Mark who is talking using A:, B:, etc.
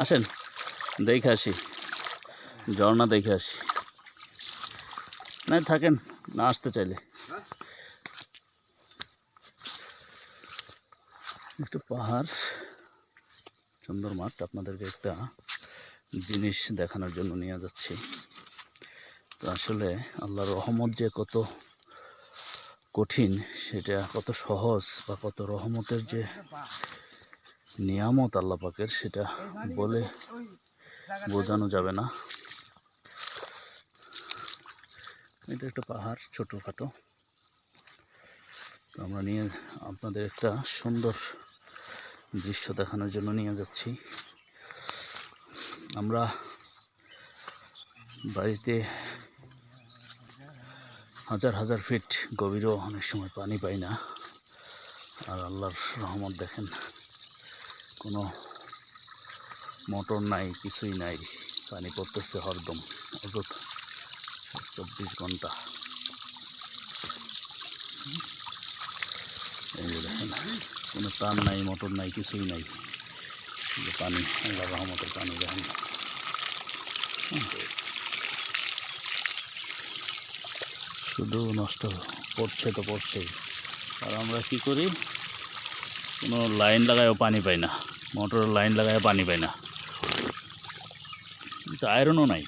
A: আসেন দেখে আসি, ঝর্ণা দেখে আসি। না থাকেন, না আসতে চাইলে একটু পাহাড়, সুন্দর মাঠ। আপনাদেরকে একটা জিনিস দেখানোর জন্য নিয়ে যাচ্ছি। তো আসলে আল্লাহর রহমত যে কত কঠিন, সেটা কত সহজ, বা কত রহমতের যে নিয়ামত আল্লাহ পাকের, সেটা বলে বোঝানো যাবে না। এটা একটা পাহাড়, ছোটোখাটো। তো আমরা নিয়ে আপনাদের একটা সুন্দর দৃশ্য দেখানোর জন্য নিয়ে যাচ্ছি। আমরা বাড়িতে হাজার হাজার ফিট গভীরও অনেক সময় পানি পাই না, আর আল্লাহর রহমত দেখেন, কোনো মোটর নাই, কিছুই নাই, পানি পড়তেছে হরদম অযথা 24 ঘন্টা। এই যে দেখেন, কোনো টান নাই, মোটর নাই, কিছুই নাই, পানি, আল্লাহর রহমতের পানি দেখেন। শুধু নষ্ট পড়ছে তো পড়ছেই। আর আমরা কি করি, কোনো লাইন লাগায়ও পানি পাই না, মোটরের লাইন লাগায়ও পানি পাই না, কিন্তু আয়রনও নাই।